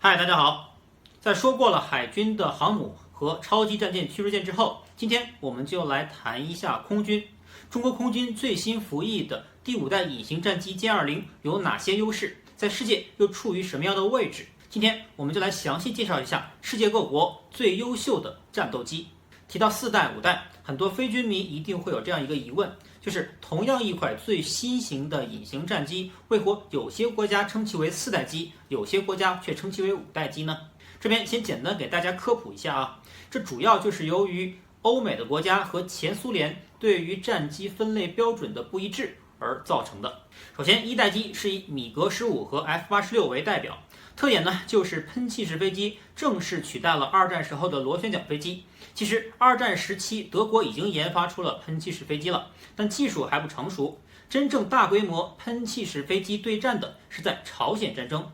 嗨，大家好。在说过了海军的航母和超级战舰驱逐舰之后，今天我们就来谈一下空军。中国空军最新服役的第5代隐形战机歼20有哪些优势？在世界又处于什么样的位置？今天我们就来详细介绍一下世界各国最优秀的战斗机。提到4代、5代，很多非军迷一定会有这样一个疑问，就是同样一款最新型的隐形战机，为何有些国家称其为4代机，有些国家却称其为5代机呢？这边先简单给大家科普一下啊，这主要就是由于欧美的国家和前苏联对于战机分类标准的不一致而造成的。首先，1代机是以米格15和 F86为代表，特点呢就是喷气式飞机正式取代了2战时候的螺旋桨飞机。其实2战时期德国已经研发出了喷气式飞机了，但技术还不成熟，真正大规模喷气式飞机对战的是在朝鲜战争。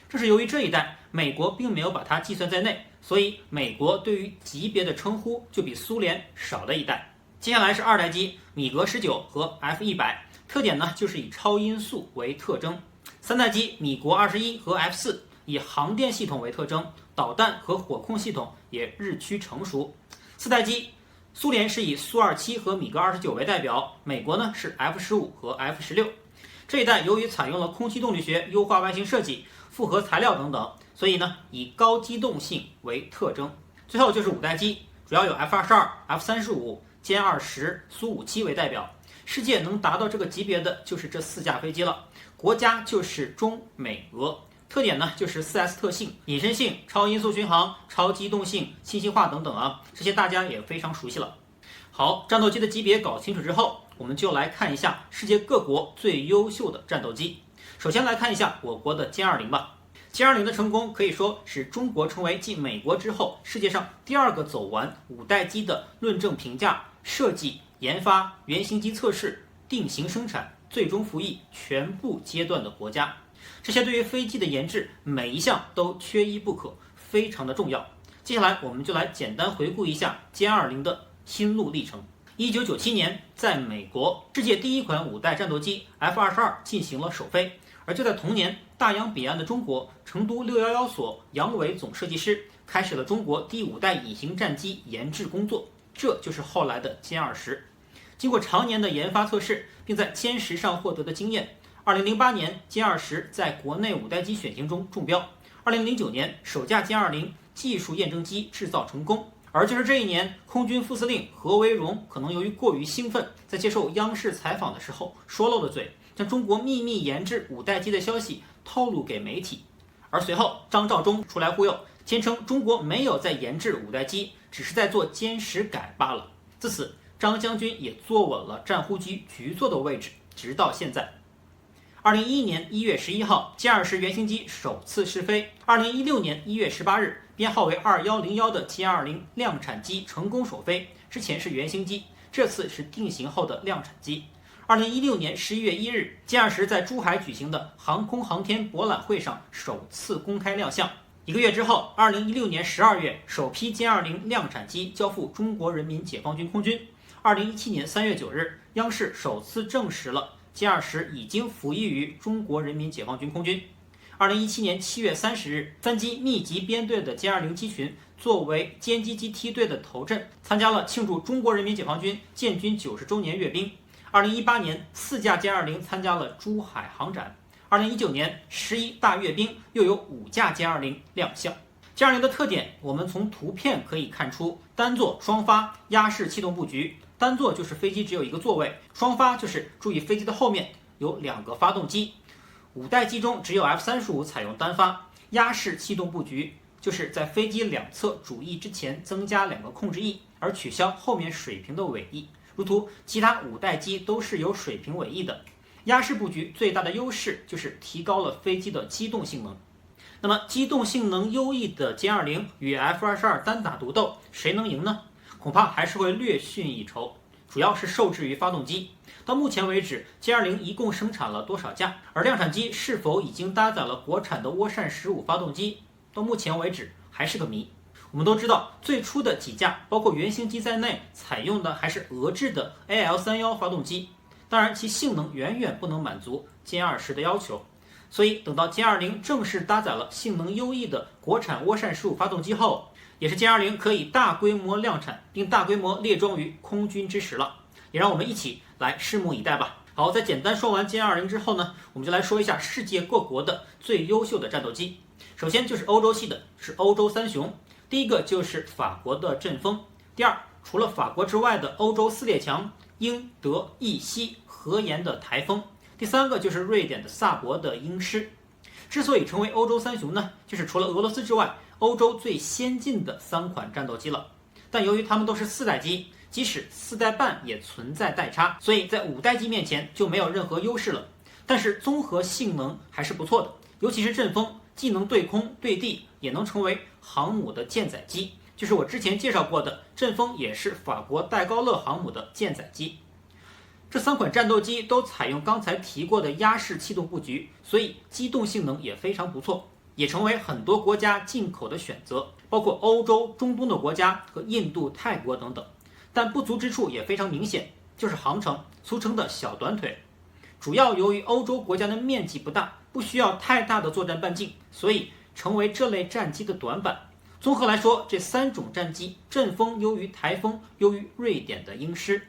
正是由于这一代美国并没有把它计算在内，所以美国对于级别的称呼就比苏联少了一代。接下来是2代机，米格19和 F100，特点呢就是以超音速为特征。3代机，米国21和 F4，以航电系统为特征，导弹和火控系统也日趋成熟。4代机，苏联是以苏27和米格29为代表，美国呢是 F15和 F16。这一代由于采用了空气动力学优化外形设计、复合材料等等，所以呢以高机动性为特征。最后就是5代机，主要有 F22、F35、歼20、苏57为代表。世界能达到这个级别的就是这4架飞机了，国家就是中美俄。特点呢就是 4S 特性、隐身性、超音速巡航、超机动性、信息化等等啊，这些大家也非常熟悉了。好，战斗机的级别搞清楚之后，我们就来看一下世界各国最优秀的战斗机。首先来看一下我国的歼20吧。歼20的成功可以说使中国成为继美国之后世界上第2个走完5代机的论证评价、设计、研发、原型机测试、定型生产、最终服役全部阶段的国家。这些对于飞机的研制每一项都缺一不可，非常的重要。接下来我们就来简单回顾一下歼20的心路历程。1997年，在美国，世界第1款5代战斗机 F-22进行了首飞，而就在同年，大洋彼岸的中国成都611所杨伟总设计师开始了中国第5代隐形战机研制工作，这就是后来的歼20。经过常年的研发测试，并在歼10上获得的经验，2008年歼20在国内5代机选型中中标，2009年首架歼20技术验证机制造成功。而就是这一年，空军副司令何为荣可能由于过于兴奋，在接受央视采访的时候说漏了嘴，将中国秘密研制5代机的消息透露给媒体。而随后张召忠出来忽悠，坚称中国没有在研制5代机，只是在做歼10改罢了。自此，张将军也坐稳了战忽局局座的位置，直到现在。2011年1月11号，歼20原型机首次试飞。2016年1月18日，编号为2101的歼20量产机成功首飞。之前是原型机，这次是定型后的量产机。2016年11月1日，歼20在珠海举行的航空航天博览会上首次公开亮相。1个月之后，2016年12月，首批歼20量产机交付中国人民解放军空军。2017年3月9日，央视首次证实了歼20已经服役于中国人民解放军空军。2017年7月30日，3机密集编队的歼20机群作为歼击机梯队的头阵，参加了庆祝中国人民解放军建军90周年阅兵。2018年，4架歼20参加了珠海航展。2019年11大阅兵，又有5架歼20亮相。歼20的特点，我们从图片可以看出，单座双发压式气动布局。单座就是飞机只有1个座位，双发就是注意飞机的后面有2个发动机。5代机中只有 F35采用单发。压式气动布局就是在飞机两侧主翼之前增加2个控制翼，而取消后面水平的尾翼。如图，其他5代机都是有水平尾翼的。压式布局最大的优势就是提高了飞机的机动性能。那么机动性能优异的歼20与 F-22单打独斗，谁能赢呢？恐怕还是会略逊一筹，主要是受制于发动机。到目前为止，歼20一共生产了多少架？而量产机是否已经搭载了国产的涡扇15发动机？到目前为止还是个谜。我们都知道，最初的几架，包括原型机在内，采用的还是俄制的 AL31发动机，当然其性能远远不能满足歼20的要求。所以等到歼20正式搭载了性能优异的国产涡扇15发动机后，也是歼20可以大规模量产并大规模列装于空军之时了。也让我们一起来拭目以待吧。好，在简单说完歼20之后呢，我们就来说一下世界各国的最优秀的战斗机。首先就是欧洲系的，是欧洲三雄。第一个就是法国的阵风，第二，除了法国之外的欧洲4列强，英、德、意、西合研的台风，第三个就是瑞典的萨博的鹰狮。之所以成为欧洲三雄呢，就是除了俄罗斯之外，欧洲最先进的3款战斗机了。但由于它们都是4代机，即使4代半也存在代差，所以在5代机面前就没有任何优势了。但是综合性能还是不错的，尤其是阵风，既能对空对地，也能成为航母的舰载机。就是我之前介绍过的，阵风也是法国戴高乐航母的舰载机。这3款战斗机都采用刚才提过的压式气动布局，所以机动性能也非常不错，也成为很多国家进口的选择，包括欧洲、中东的国家和印度、泰国等等。但不足之处也非常明显，就是航程，俗称的小短腿。主要由于欧洲国家的面积不大，不需要太大的作战半径，所以成为这类战机的短板。综合来说，这3种战机，阵风优于台风，优于瑞典的鹰狮。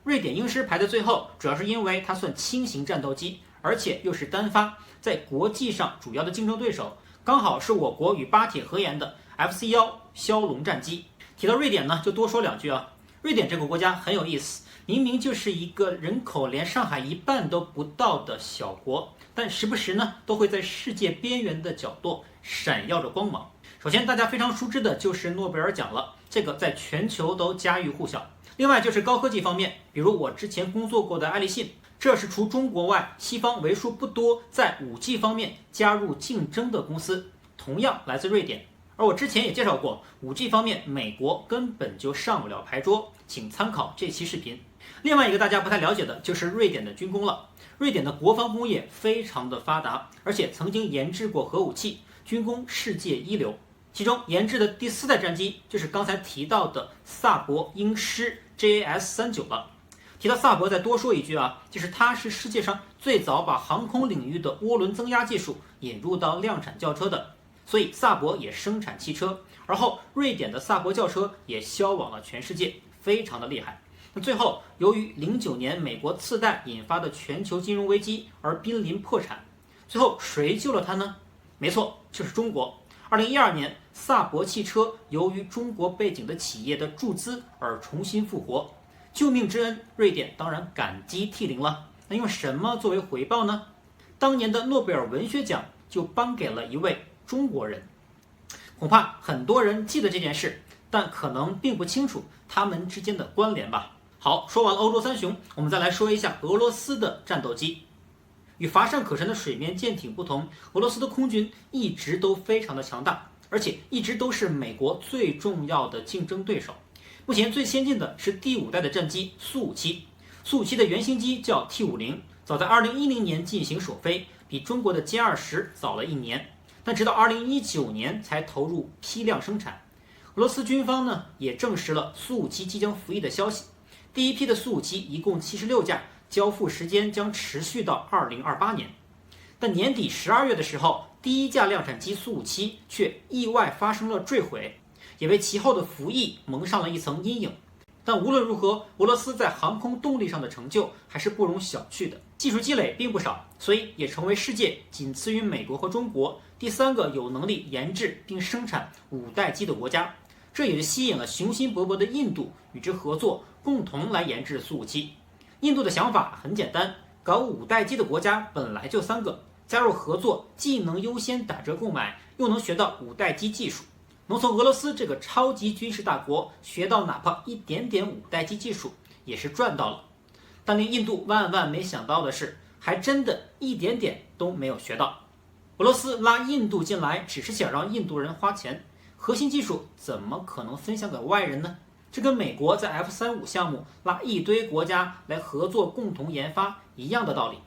瑞典鹰狮排在最后，主要是因为它算轻型战斗机，而且又是单发，在国际上主要的竞争对手刚好是我国与巴铁合研的 FC-1枭龙战机。提到瑞典呢，就多说2句啊。瑞典这个国家很有意思，明明就是一个人口连上海1半都不到的小国，但时不时呢都会在世界边缘的角落闪耀着光芒。首先大家非常熟知的就是诺贝尔奖了，这个在全球都家喻户晓。另外就是高科技方面，比如我之前工作过的爱立信，这是除中国外西方为数不多在5G 方面加入竞争的公司，同样来自瑞典。而我之前也介绍过，5G 方面美国根本就上不了牌桌，请参考这期视频。另外一个大家不太了解的就是瑞典的军工了。瑞典的国防工业非常的发达，而且曾经研制过核武器，军工世界一流。其中研制的第4代战机就是刚才提到的萨博鹰狮 JAS-39了。提到萨博再多说一句啊，就是它是世界上最早把航空领域的涡轮增压技术引入到量产轿车的，所以萨博也生产汽车，而后瑞典的萨博轿车也销往了全世界，非常的厉害。那最后由于09年美国次贷引发的全球金融危机而濒临破产，最后谁救了它呢？没错，就是中国。2012年，萨博汽车由于中国背景的企业的注资而重新复活，救命之恩，瑞典当然感激涕零了。那用什么作为回报呢？当年的诺贝尔文学奖就颁给了一位中国人。恐怕很多人记得这件事，但可能并不清楚他们之间的关联吧。好，说完了欧洲三雄，我们再来说一下俄罗斯的战斗机。与乏善可陈的水面舰艇不同，俄罗斯的空军一直都非常的强大，而且一直都是美国最重要的竞争对手。目前最先进的是第5代的战机苏57，苏57的原型机叫 T50， 早在2010年进行首飞，比中国的歼20早了1年，但直到2019年才投入批量生产。俄罗斯军方呢也证实了苏57即将服役的消息，第一批的苏57一共76架，交付时间将持续到2028年。但年底12月的时候，第1架量产机苏57却意外发生了坠毁，也为其后的服役蒙上了一层阴影。但无论如何，俄罗斯在航空动力上的成就还是不容小觑的，技术积累并不少，所以也成为世界仅次于美国和中国第3个有能力研制并生产5代机的国家。这也是吸引了雄心勃勃的印度与之合作，共同来研制苏57。印度的想法很简单，搞5代机的国家本来就3个，加入合作既能优先打折购买，又能学到5代机技术，能从俄罗斯这个超级军事大国学到哪怕一点点5代机技术，也是赚到了。但令印度万万没想到的是，还真的一点点都没有学到。俄罗斯拉印度进来，只是想让印度人花钱，核心技术怎么可能分享给外人呢？这跟美国在 F-35项目拉一堆国家来合作共同研发一样的道理。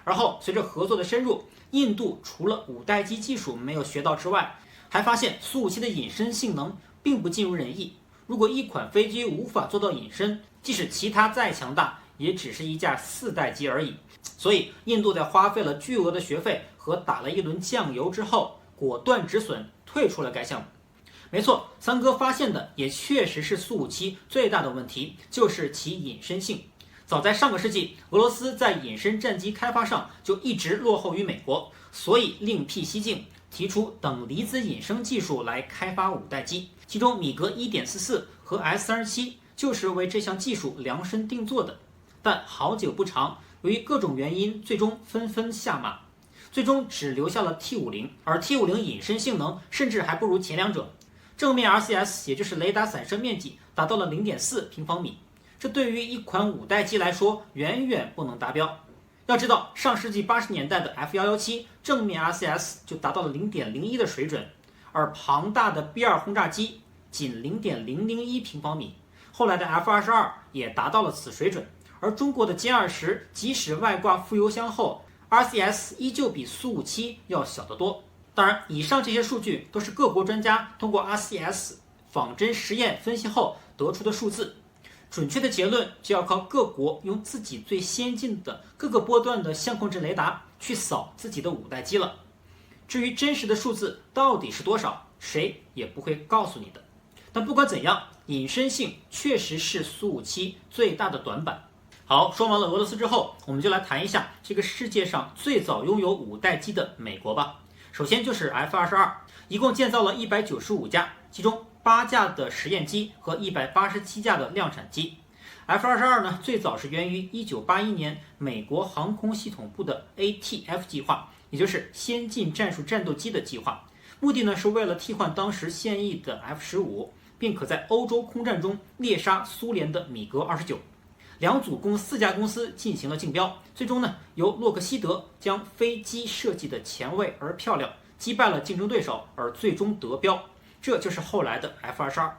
而后随着合作的深入，印度除了5代机技术没有学到之外，还发现苏57的隐身性能并不尽如人意。如果一款飞机无法做到隐身，即使其他再强大，也只是一架4代机而已。所以印度在花费了巨额的学费和打了一轮酱油之后，果断止损，退出了该项目。没错，三哥发现的也确实是苏57最大的问题，就是其隐身性。早在上个世纪，俄罗斯在隐身战机开发上就一直落后于美国，所以另辟蹊径，提出等离子隐身技术来开发五代机，其中米格 1.44 和 S-37就是为这项技术量身定做的。但好景不长，由于各种原因，最终纷纷下马，最终只留下了 T50，而 T50隐身性能甚至还不如前两者。正面 RCS 也就是雷达散射面积达到了 0.4平方米，这对于一款五代机来说远远不能达标。要知道，上世纪80年代的 F117正面 RCS 就达到了 0.01的水准，而庞大的 B2 轰炸机仅 0.001平方米，后来的 F22也达到了此水准。而中国的歼20即使外挂副油箱后， RCS 依旧比苏57要小得多。当然，以上这些数据都是各国专家通过 RCS 仿真实验分析后得出的数字，准确的结论就要靠各国用自己最先进的各个波段的相控阵雷达去扫自己的五代机了。至于真实的数字到底是多少，谁也不会告诉你的。但不管怎样，隐身性确实是苏57最大的短板。好，说完了俄罗斯之后，我们就来谈一下这个世界上最早拥有五代机的美国吧。首先就是 F-22，一共建造了195架，其中8架的实验机和187架的量产机。F-22呢，最早是源于1981年美国航空系统部的 ATF 计划，也就是先进战术战斗机的计划。目的呢是为了替换当时现役的 F-15，并可在欧洲空战中猎杀苏联的米格29。两组共4家公司进行了竞标，最终呢由洛克希德将飞机设计的前卫而漂亮，击败了竞争对手而最终得标，这就是后来的 F-22，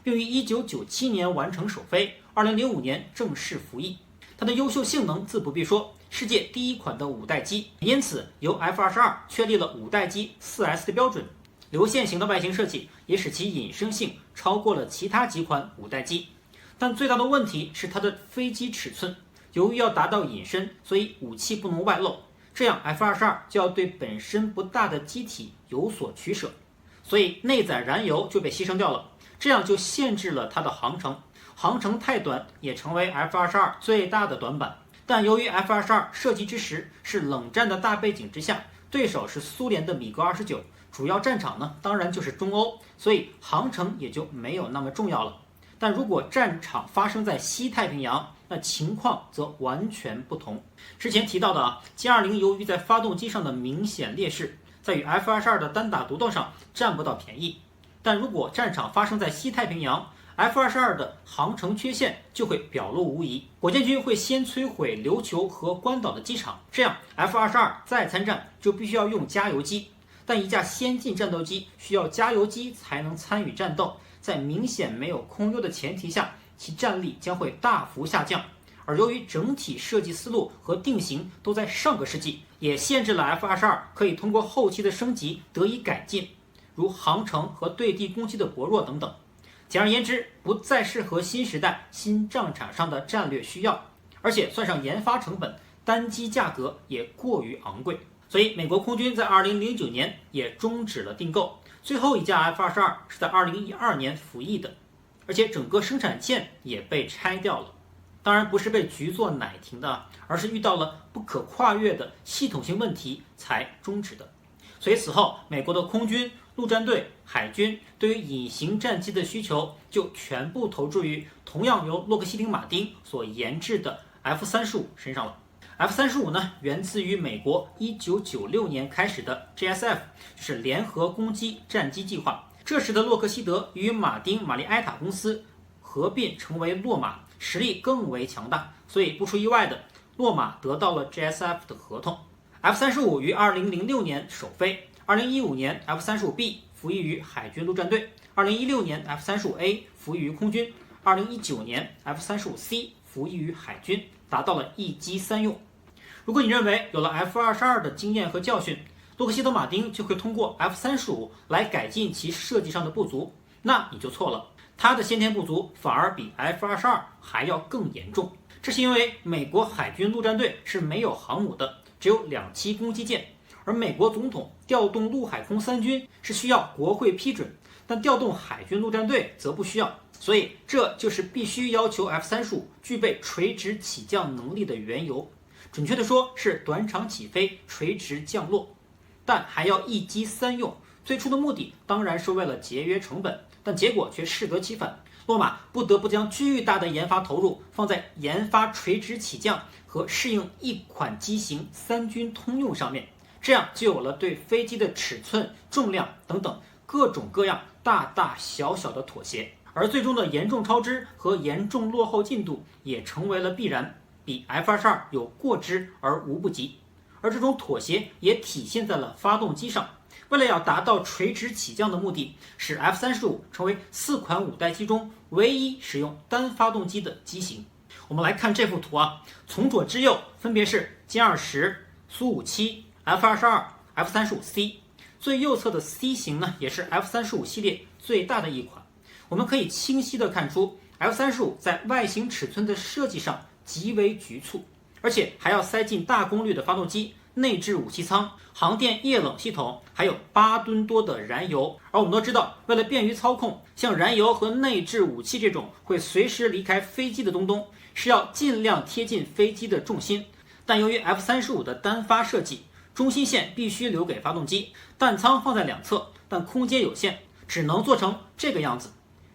并于1997年完成首飞，2005年正式服役。它的优秀性能自不必说，世界第一款的五代机，因此由 F-22确立了五代机 4S 的标准。流线型的外形设计也使其隐身性超过了其他几款五代机。但最大的问题是它的飞机尺寸，由于要达到隐身，所以武器不能外露，这样 F-22就要对本身不大的机体有所取舍，所以内载燃油就被牺牲掉了，这样就限制了它的航程，航程太短也成为 F-22最大的短板。但由于 F-22设计之时是冷战的大背景之下，对手是苏联的米格29，主要战场呢当然就是中欧，所以航程也就没有那么重要了。但如果战场发生在西太平洋，那情况则完全不同。之前提到的歼20由于在发动机上的明显劣势，在与 F-22的单打独斗上占不到便宜。但如果战场发生在西太平洋， F-22的航程缺陷就会表露无遗。火箭军会先摧毁琉球和关岛的机场，这样 F-22再参战就必须要用加油机。但一架先进战斗机需要加油机才能参与战斗，在明显没有空优的前提下，其战力将会大幅下降。而由于整体设计思路和定型都在上个世纪，也限制了 F-22可以通过后期的升级得以改进，如航程和对地攻击的薄弱等等。简而言之，不再适合新时代新战场上的战略需要，而且算上研发成本，单机价格也过于昂贵。所以美国空军在2009年也终止了订购，最后一架 F-22是在2012年服役的，而且整个生产线也被拆掉了。当然不是被局座奶停的，而是遇到了不可跨越的系统性问题才终止的。所以此后，美国的空军、陆战队、海军对于隐形战机的需求就全部投注于同样由洛克希丁马丁所研制的 F-35身上了。F-35呢，源自于美国1996年开始的 JSF， 就是联合攻击战机计划。这时的洛克希德与马丁玛丽埃塔公司合并成为洛马，实力更为强大，所以不出意外的，洛马得到了 JSF 的合同。F-35于2006年首飞，2015年 F-35B 服役于海军陆战队，2016年 F-35A 服役于空军，2019年 F-35C 服役于海军，达到了一机三用。如果你认为有了 F-22的经验和教训，洛克希德马丁就会通过 F-35来改进其设计上的不足，那你就错了。它的先天不足反而比 F-22还要更严重。这是因为美国海军陆战队是没有航母的，只有2栖攻击舰，而美国总统调动陆海空三军是需要国会批准，但调动海军陆战队则不需要，所以这就是必须要求 F-35具备垂直起降能力的缘由。准确的说是短场起飞，垂直降落，但还要一机三用。最初的目的当然是为了节约成本，但结果却适得其反。洛马不得不将巨大的研发投入放在研发垂直起降和适应一款机型三军通用上面，这样就有了对飞机的尺寸、重量等等各种各样大大小小的妥协，而最终的严重超支和严重落后进度也成为了必然，比 F-22有过之而无不及。而这种妥协也体现在了发动机上。为了要达到垂直起降的目的，使 F-35成为4款5代机中唯一使用单发动机的机型。我们来看这幅图啊，从左至右分别是歼20、苏57、F-22、F-35C。最右侧的 C 型呢，也是 F-35系列最大的一款。我们可以清晰地看出 F-35在外形尺寸的设计上极为局促，而且还要塞进大功率的发动机、内置武器舱、航电液冷系统，还有8吨多的燃油。而我们都知道，为了便于操控，像燃油和内置武器这种会随时离开飞机的东，是要尽量贴近飞机的重心。但由于 F-35的单发设计，中心线必须留给发动机，弹舱放在两侧，但空间有限，只能做成这个样子。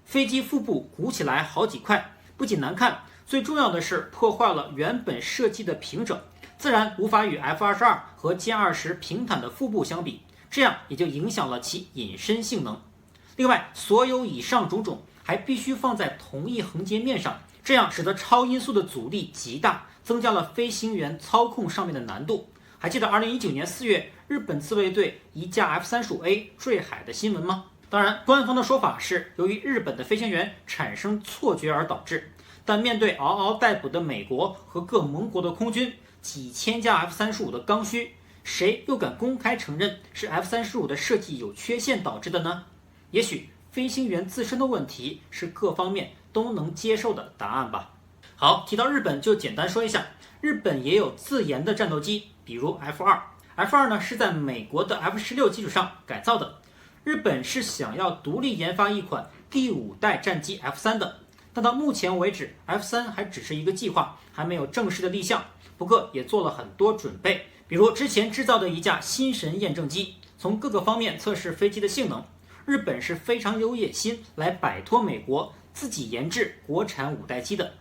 飞机腹部鼓起来好几块，不仅难看，最重要的是破坏了原本设计的平整，自然无法与 F-22和歼20平坦的腹部相比，这样也就影响了其隐身性能。另外，所有以上种种还必须放在同一横截面上，这样使得超音速的阻力极大，增加了飞行员操控上面的难度。还记得2019年4月日本自卫队一架 F-35A 坠海的新闻吗？当然，官方的说法是由于日本的飞行员产生错觉而导致，但面对嗷嗷待哺的美国和各盟国的空军，几千架 F-35的刚需，谁又敢公开承认是 F-35的设计有缺陷导致的呢？也许飞行员自身的问题是各方面都能接受的答案吧。好，提到日本就简单说一下，日本也有自研的战斗机，比如 F-2 呢是在美国的 F-16基础上改造的。日本是想要独立研发一款第5代战机 F-3的，但到目前为止 F-3还只是一个计划，还没有正式的立项，不过也做了很多准备，比如之前制造的一架新神验证机，从各个方面测试飞机的性能。日本是非常有野心来摆脱美国，自己研制国产5代机的。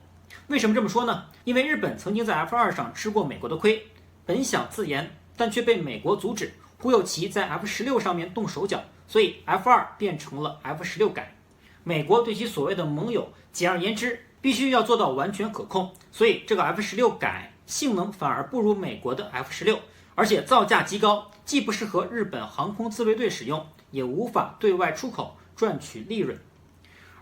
为什么这么说呢？因为日本曾经在 F-2上吃过美国的亏，本想自研，但却被美国阻止，忽悠其在 F-16上面动手脚，所以 F-2变成了 F-16改。美国对其所谓的盟友，简而言之，必须要做到完全可控，所以这个 F-16改性能反而不如美国的 F-16，而且造价极高，既不适合日本航空自卫队使用，也无法对外出口赚取利润。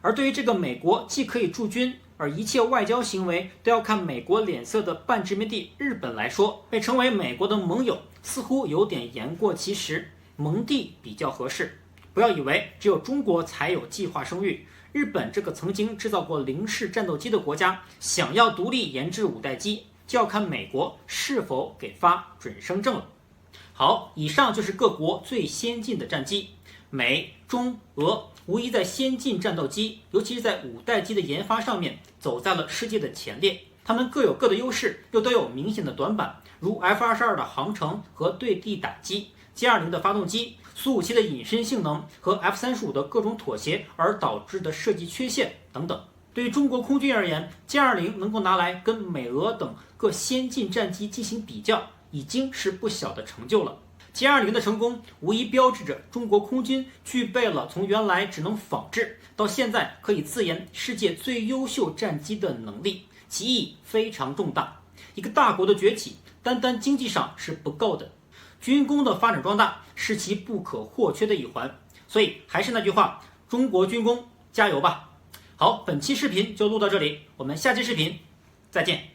而对于这个美国既可以驻军，而一切外交行为都要看美国脸色的半殖民地日本来说，被称为美国的盟友似乎有点言过其实，盟弟比较合适。不要以为只有中国才有计划生育，日本这个曾经制造过零式战斗机的国家，想要独立研制5代机，就要看美国是否给发准生证了。好，以上就是各国最先进的战机，美、中、俄无疑在先进战斗机，尤其是在5代机的研发上面走在了世界的前列。它们各有各的优势，又都有明显的短板，如 F-22的航程和对地打击，歼20的发动机，苏57的隐身性能和 F-35的各种妥协而导致的设计缺陷等等。对于中国空军而言，歼20能够拿来跟美俄等各先进战机进行比较，已经是不小的成就了。歼20的成功无疑标志着中国空军具备了从原来只能仿制到现在可以自研世界最优秀战机的能力，其意义非常重大。一个大国的崛起，单单经济上是不够的，军工的发展壮大是其不可或缺的一环。所以还是那句话，中国军工加油吧！好，本期视频就录到这里，我们下期视频再见。